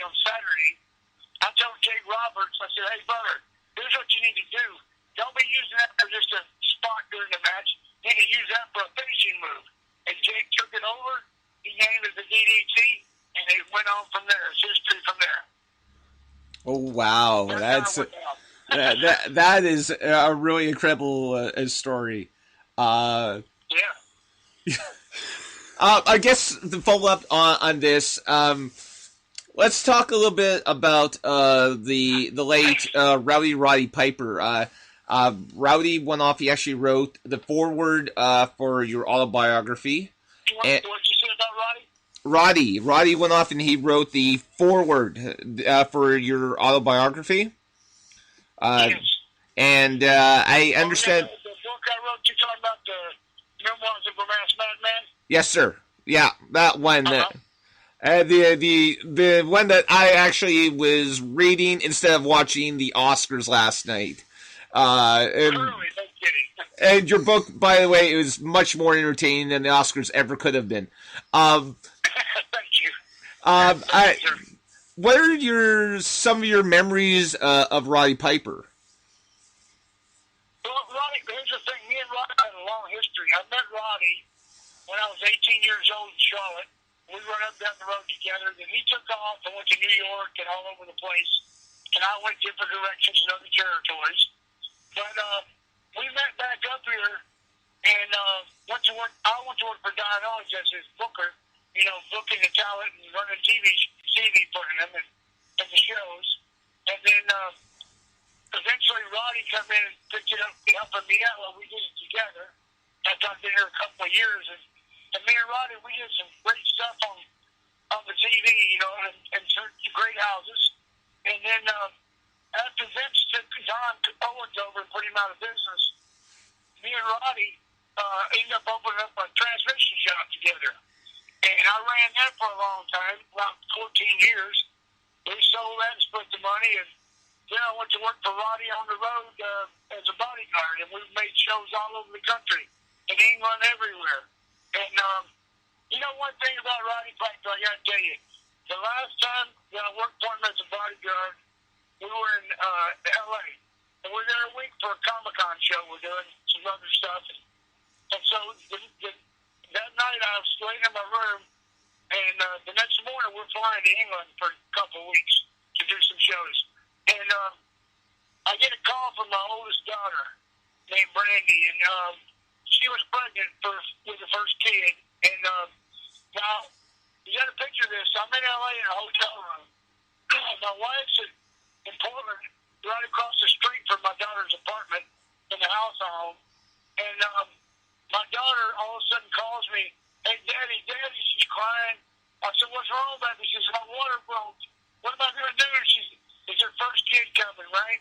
on Saturday, I told Jake Roberts, I said, hey, brother, here's what you need to do. Don't be using that for just a spot during the match. You need to use that for a finishing move. And Jake took it over. He named it the DDT, and it went on from there. It's history from there. Oh, wow. That is a really incredible story. Yeah. I guess to follow up on this, let's talk a little bit about the late Rowdy Roddy Piper. Rowdy went off. He actually wrote the foreword for your autobiography. What you say about Roddy? Roddy went off and he wrote the foreword for your autobiography. Yes. And I understand. The book I wrote, you talking about the Memoirs of a Masked Madman? Yes, sir. Yeah, that one. Uh-huh. The one that I actually was reading instead of watching the Oscars last night. And your book, by the way, is much more entertaining than the Oscars ever could have been. Thank you. What are some of your memories of Roddy Piper? Well, Roddy, here's the thing. Me and Roddy had a long history. I met Roddy when I was 18 years old in Charlotte. We run up down the road together. Then he took off and went to New York and all over the place. And I went different directions in other territories. But we met back up here and went to work. I went to work for Don Owens as his booker, booking the talent and running TV for him and the shows. And then eventually Roddy come in and picked it up, helping me out while we did it together. After I've been here a couple of years. And me and Roddy, we did some great stuff on the TV, and some great houses. And then after Vince took Don Owens over and put him out of business, me and Roddy ended up opening up a transmission shop together. And I ran that for a long time, about 14 years. We sold that and split the money, and then I went to work for Roddy on the road as a bodyguard, and we've made shows all over the country, in England, everywhere. And, one thing about Roddy Piper, I got to tell you, the last time that I worked for him as a bodyguard, we were in L.A., and we were there a week for a Comic-Con show. We're doing some other stuff. And so that night I was laying in my room, and the next morning we're flying to England for a couple of weeks to do some shows. And I get a call from my oldest daughter named Brandy, and she was pregnant with the first kid. And now, you got a picture of this. I'm in L.A. in a hotel room. My wife's in Portland, right across the street from my daughter's apartment in the house I own. And my daughter all of a sudden calls me, hey, Daddy, she's crying. I said, what's wrong, baby? She says, my water broke. What am I going to do? It's her first kid coming, right?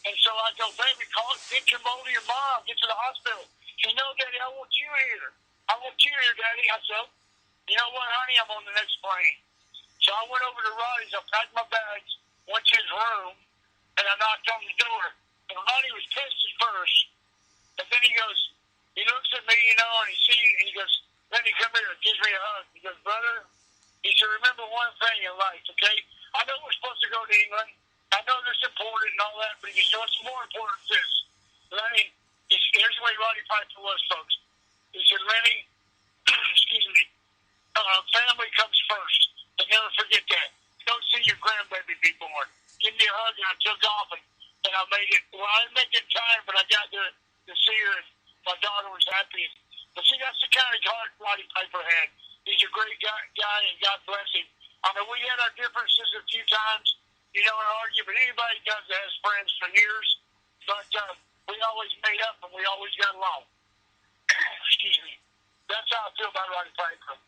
And so I go, baby, get your mom to your mom. Get to the hospital. She says, no, Daddy, I want you here. I want you here, Daddy. I said, you know what, honey? I'm on the next plane. So I went over to Roddy's. I packed my bags, went to his room, and I knocked on the door. And Roddy was pissed at first. And then he looks at me, and he sees, and he goes, let me come here and gives me a hug. He goes, brother, he said, remember one thing in life, okay? I know we're supposed to go to England. I know this is important and all that, but he said, what's more important than this? Lenny, here's the way Roddy Piper was, folks. He said, Lenny, excuse me, family comes first. And never forget that. Don't see your grandbaby be born. Give me a hug, and I took off, and I made it. Well, I didn't make it in time, but I got there to see her, and my daughter was happy. But see, that's the kind of heart Roddy Piper had. He's a great guy, and God bless him. I mean, we had our differences a few times, in argument. Anybody does that has friends for years. But we always made up, and we always got along. Excuse me. That's how I feel about Roddy Piper.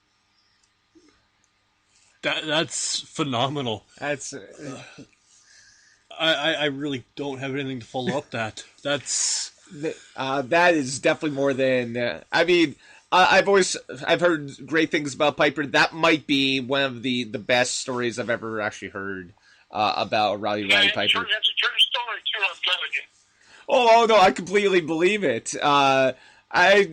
That's phenomenal. That's. I really don't have anything to follow up that. That's. That is definitely more than. I've heard great things about Piper. That might be one of the best stories I've ever actually heard about Roddy Piper. That's a true story too. I'm telling you. Oh no, I completely believe it. I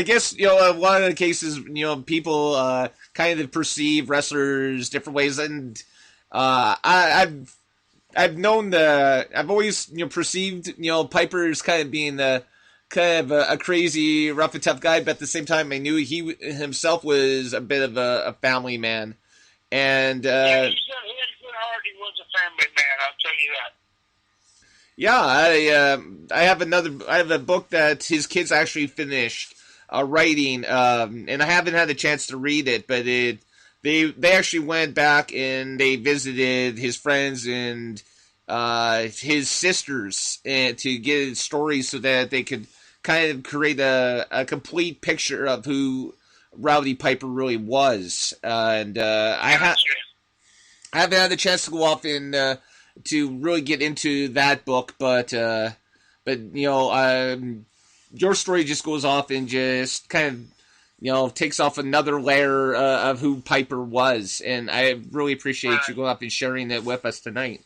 guess, a lot of the cases, people kind of perceive wrestlers different ways, and I've known I've always perceived Piper as kind of being a crazy, rough and tough guy, but at the same time, I knew he himself was a bit of a family man, and he had a good heart. He was a family man. I'll tell you that. Yeah, I have a book that his kids actually finished writing, and I haven't had a chance to read it, but they actually went back and they visited his friends and his sisters to get stories so that they could kind of create a complete picture of who Rowdy Piper really was. And I haven't had a chance to go off and to really get into that book, but your story just goes off and just kind of takes off another layer of who Piper was, and I really appreciate you going off and sharing that with us tonight.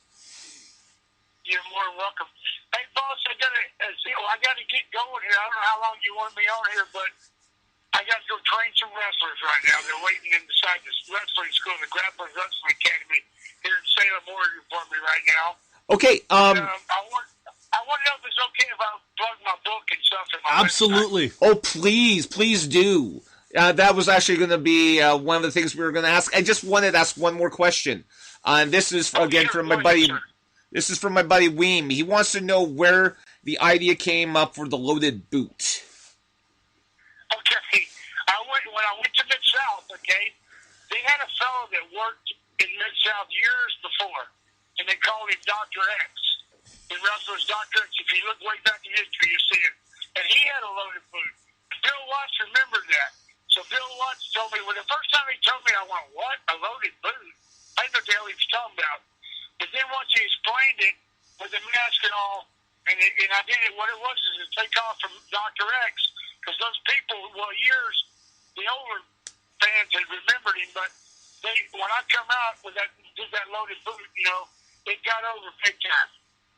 You're more than welcome. Hey, boss, I gotta get going here. I don't know how long you want me on here, but I gotta go train some wrestlers right now. They're waiting inside this wrestling school, the Grappler Wrestling Academy here in Salem, Oregon, for me right now. Okay. I want to know if it's okay if I plug my book and stuff in my Absolutely. website. Oh, please do. That was actually going to be one of the things we were going to ask. I just wanted to ask one more question. And this is from my buddy. Sure. This is from my buddy Weem. He wants to know where the idea came up for the loaded boot. Okay, when I went to Mid-South. Okay, they had a fellow that worked in Mid-South years before, and they called him Dr. X. The wrestler's Dr. X. If you look way back in history, you see it. And he had a loaded boot. Bill Watts remembered that. So Bill Watts told me, the first time he told me, I went, what? A loaded boot? I didn't know what the hell he was talking about. But then once he explained it with the mask and all, and I did it, what it was is a takeoff from Dr. X, because those people, years, the older fans had remembered him, but when I come out with did that loaded boot, it got over big time.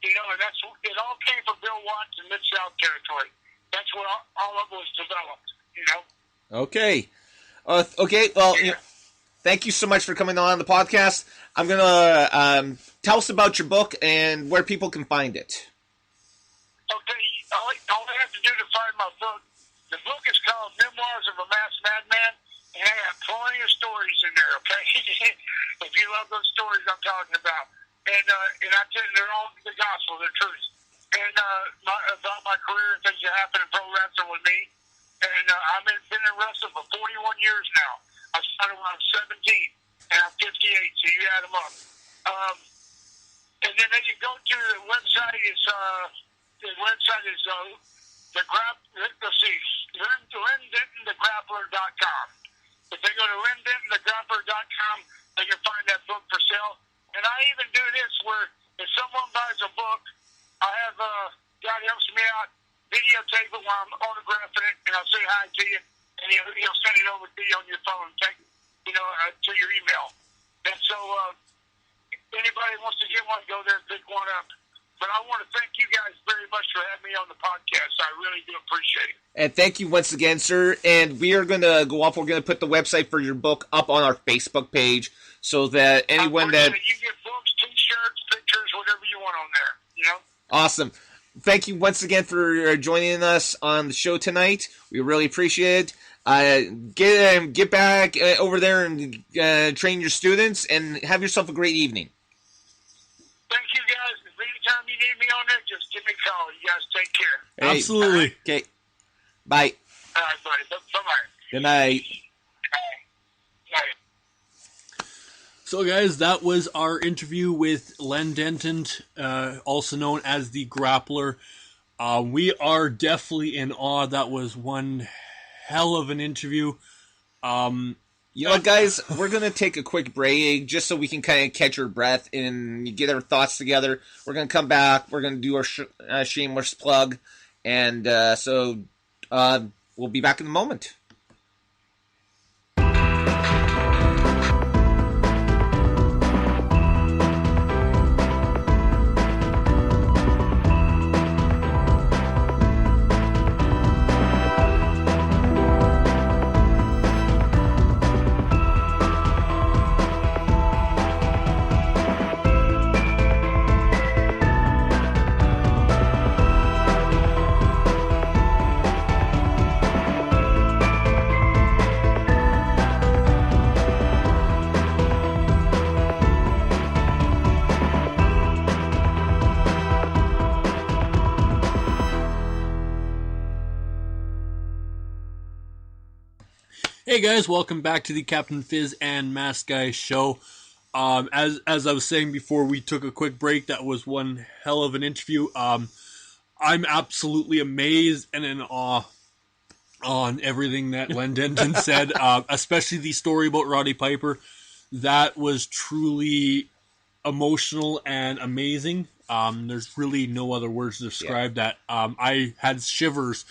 And it all came from Bill Watts in Mid-South territory. That's where all of it was developed, Okay. Okay, well, thank you so much for coming on the podcast. I'm going to tell us about your book and where people can find it. Okay, all I have to do to find my book, the book is called Memoirs of a Masked Madman, and I have plenty of stories in there, okay? If you love those stories I'm talking about. And I tell you, they're all the gospel, they're truth. And about my career and things that happened in pro wrestling with me. And I've been in wrestling for 41 years now. I started when I was 17, and I'm 58, so you add them up. And then you go to the website is LenDentonTheGrappler.com. If they go to LenDentonTheGrappler.com, they can find that book for sale. And I even do this where if someone buys a book, I have a guy that helps me out, videotape it while I'm autographing it, and I'll say hi to you, and he'll send it over to you on your phone, to your email. And so anybody wants to get one, go there and pick one up. But I want to thank you guys very much for having me on the podcast. I really do appreciate it. And thank you once again, sir. And we are going to go off. We're going to put the website for your book up on our Facebook page so that anyone that... You get books, T-shirts, pictures, whatever you want on there, Awesome. Thank you once again for joining us on the show tonight. We really appreciate it. Get back over there and train your students and have yourself a great evening. Thank you, guys. Anytime you need me on there, just give me a call. You guys take care. Hey, absolutely. Okay. Bye. All right, buddy. Bye-bye. Good night. Bye. So, guys, that was our interview with Len Denton, also known as the Grappler. We are definitely in awe. That was one hell of an interview. You know what, guys? We're going to take a quick break just so we can kind of catch our breath and get our thoughts together. We're going to come back. We're going to do our shameless plug. And so we'll be back in a moment. Hey guys, welcome back to the Captain Fizz and Mask Guy show. As I was saying before we took a quick break, that was one hell of an interview. I'm absolutely amazed and in awe on everything that Len Denton said, especially the story about Roddy Piper. That was truly emotional and amazing. There's really no other words to describe that. I had shivers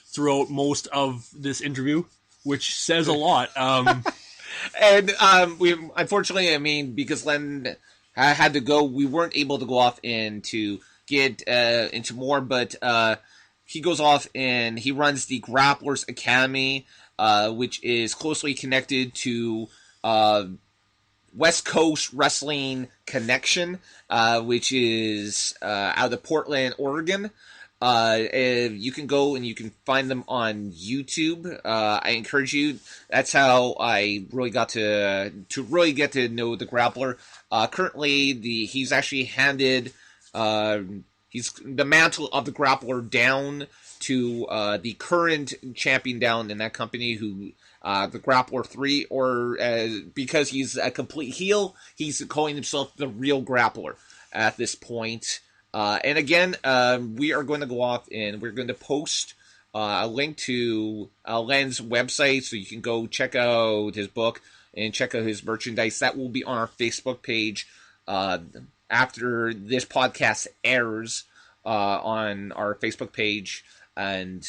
throughout most of this interview, which says a lot. And we unfortunately, I mean, because Len had to go, we weren't able to go off and to get into more, but he goes off and he runs the Grapplers Academy, which is closely connected to West Coast Wrestling Connection, which is out of Portland, Oregon. You can go and you can find them on YouTube. I encourage you. That's how I really got to really get to know the Grappler. Currently, he's actually handed he's the mantle of the Grappler down to the current champion down in that company, who the Grappler 3, or because he's a complete heel, he's calling himself the real Grappler at this point. And again, we are going to go off and we're going to post a link to Len's website, so you can go check out his book and check out his merchandise. That will be on our Facebook page after this podcast airs on our Facebook page. And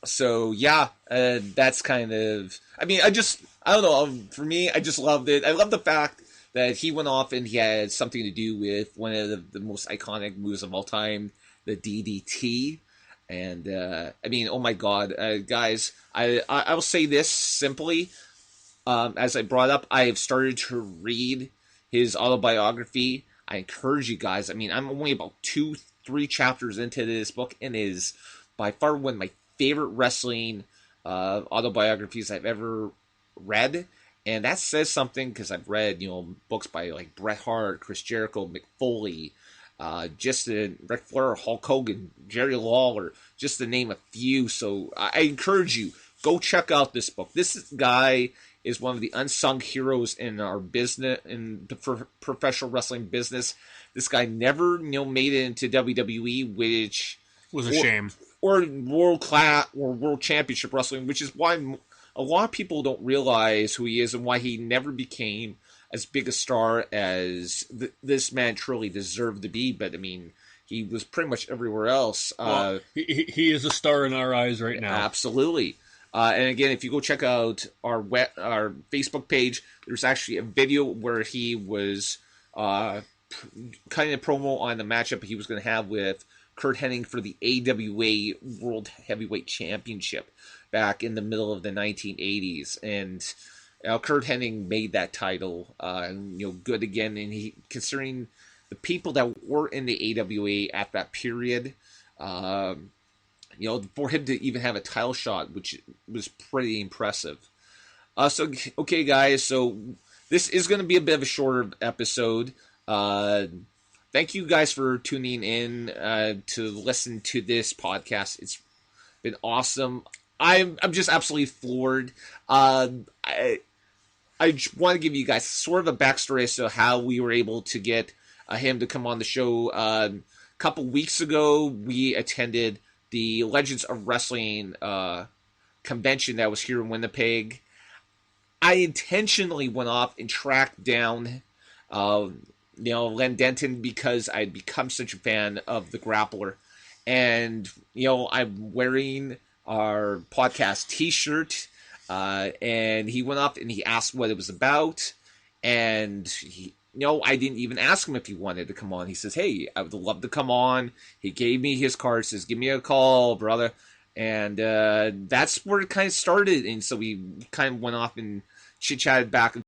so, yeah, that's kind of... I mean, I don't know, for me, I just loved it. I love the fact that he went off and he had something to do with one of the most iconic moves of all time, the DDT. And, I mean, oh my God, guys, I will say this simply. As I brought up, I have started to read his autobiography. I encourage you guys. I mean, I'm only about 2-3 chapters into this book, and it is by far one of my favorite wrestling autobiographies I've ever read. And that says something, because I've read, books by like Bret Hart, Chris Jericho, Mick Foley, Ric Flair, Hulk Hogan, Jerry Lawler, just to name a few. So I encourage you, go check out this book. This guy is one of the unsung heroes in our business, in the professional wrestling business. This guy never, made it into WWE, which was a shame, or world class or world championship wrestling, which is why a lot of people don't realize who he is and why he never became as big a star as this man truly deserved to be. But I mean, he was pretty much everywhere else. Well, he is a star in our eyes right now. Absolutely. And again, if you go check out our Facebook page, there's actually a video where he was kind of promo on the matchup he was going to have with Curt Hennig for the AWA World Heavyweight Championship back in the middle of the 1980s. And Curt Hennig made that title good again. And he, considering the people that were in the AWA at that period, for him to even have a title shot, which was pretty impressive. Okay, guys, so this is going to be a bit of a shorter episode. Thank you guys for tuning in to listen to this podcast. It's been awesome. I'm just absolutely floored. I want to give you guys sort of a backstory as to how we were able to get him to come on the show. A couple weeks ago, we attended the Legends of Wrestling convention that was here in Winnipeg. I intentionally went off and tracked down Len Denton, because I'd become such a fan of the Grappler. And, I'm wearing our podcast t-shirt, and he went off and he asked what it was about. And I didn't even ask him if he wanted to come on. He says, hey, I would love to come on. He gave me his card, says, give me a call, brother. And that's where it kind of started. And so we kind of went off and chit-chatted back and